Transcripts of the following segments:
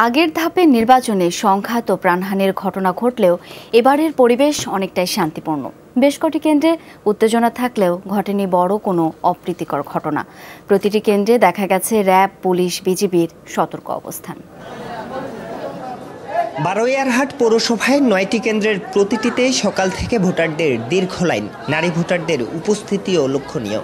আগের ধাপের নির্বাচনে সংঘাত ও প্রাণহানির ঘটনা ঘটলেও এবারের পরিবেশ অনেকটাই শান্তিপূর্ণ। বেশ কটি কেন্দ্রে উত্তেজনা থাকলেও ঘটেনি বড় কোনো অপ্রীতিকর ঘটনা। প্রতিটি কেন্দ্রে দেখা গেছে র্যাব, পুলিশ, বিজিবির সতর্ক অবস্থান। বারৈয়ারহাট পৌরসভায় ৯টি কেন্দ্রের প্রতিটিতেই সকাল থেকে ভোটারদের দীর্ঘ লাইন, নারী ভোটারদের উপস্থিতিও লক্ষণীয়।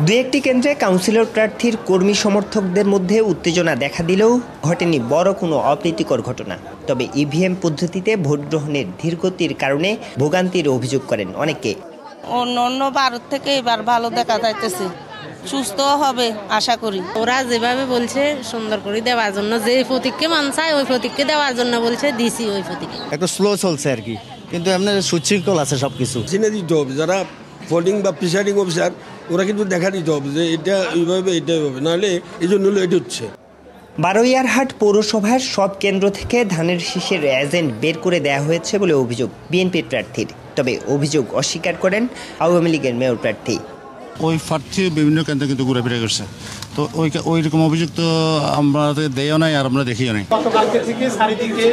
দু একটি কেন্দ্রে কাউন্সিলর প্রার্থীর কর্মী সমর্থকদের মধ্যে উত্তেজনা দেখা দিলেও ঘটেনি বড় কোনো অপ্রীতিকর ঘটনা। তবে ইভিএম পদ্ধতিতে ভোট গ্রহণের ধীরগতির কারণে ভোগান্তির অভিযোগ করেন অনেকে। অন্য ভারত থেকে এবার ভালো দেখা যাইতেছে, সুস্থ হবে আশা করি। ওরা যেভাবে বলছে সুন্দর করে দেওয়ার জন্য, যে প্রতীককে মান চায় ওই প্রতীককে দেওয়ার জন্য বলছে, দিছি ওই প্রতীকে। একটু স্লো চলছে আর কি, কিন্তু এমনি সুশৃঙ্খল আছে সবকিছু। চিনে দিতে হবে যারা ভোটিং বা প্রিসাইডিং অফিসার, ওরা কিন্তু দেখা দিতে হবে যে এটা এইভাবে এটাই হবে, নাহলে এই জন্য এটা হচ্ছে। বারৈয়ারহাট পৌরসভার সব কেন্দ্র থেকে ধানের শীষের এজেন্ট বের করে দেওয়া হয়েছে বলে অভিযোগ বিএনপির প্রার্থীর। তবে অভিযোগ অস্বীকার করেন আওয়ামী লীগের মেয়র প্রার্থী। ওই প্রার্থী বিভিন্ন কেন্দ্রে কিন্তু ঘুরাফেরা করছে, তো ওই রকম অভিযোগ তো আমরা দেও নাই আর আমরা দেখিও নাই। গতকালকে থেকে চারিদিকে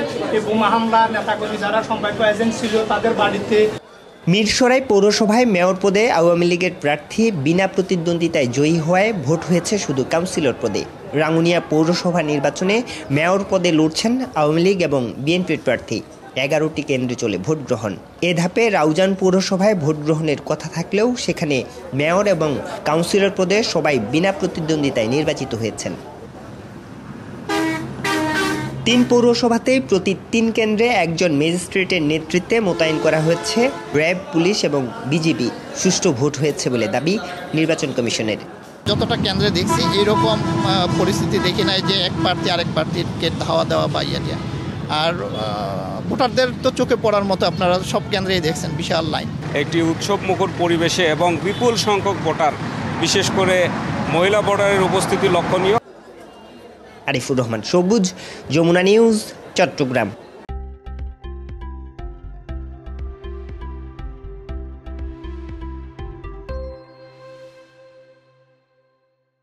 বোমা হামলা, নেতাকর্মী যারা সম্ভাব্য এজেন্ট ছিল তাদের বাড়িতে। মিরসরাই পৌরসভায় মেয়র পদে আওয়ামী লীগের প্রার্থী বিনা প্রতিদ্বন্দ্বিতায় জয়ী হওয়ায় ভোট হয়েছে শুধু কাউন্সিলর পদে। রাঙ্গুনিয়া পৌরসভা নির্বাচনে মেয়র পদে লড়ছেন আওয়ামী লীগ এবং বিএনপির প্রার্থী। 11টি কেন্দ্রে চলে ভোট গ্রহণ। এ ধাপে রাউজান পৌরসভায় ভোট গ্রহণের কথা থাকলেও সেখানে মেয়র এবং কাউন্সিলর পদে সবাই বিনা প্রতিদ্বন্দ্বিতায় নির্বাচিত হয়েছেন। 3 পৌরসভাতেই প্রতি 3 কেন্দ্রে একজন ম্যাজিস্ট্রেটের নেতৃত্বে মোতায়েন করা হয়েছে র্যাব, পুলিশ এবং বিজিবি। সুষ্ঠু ভোট হয়েছে বলে দাবি নির্বাচন কমিশনের। যতটা কেন্দ্রে দেখছি এরকম পরিস্থিতি দেখি নাই যে এক প্রার্থী আরেক প্রার্থীকে ধাওয়া দেওয়া বা ইয়ে দেওয়া। আর ভোটারদের তো চোখে পড়ার মতো আপনারা সব কেন্দ্রেই দেখছেন বিশাল লাইন। একটি উৎসব মুখর পরিবেশে এবং বিপুল সংখ্যক ভোটার, বিশেষ করে মহিলা ভোটারের উপস্থিতি লক্ষণীয়। আরিফুর রহমান সবুজ, যমুনা নিউজ, চট্টগ্রাম।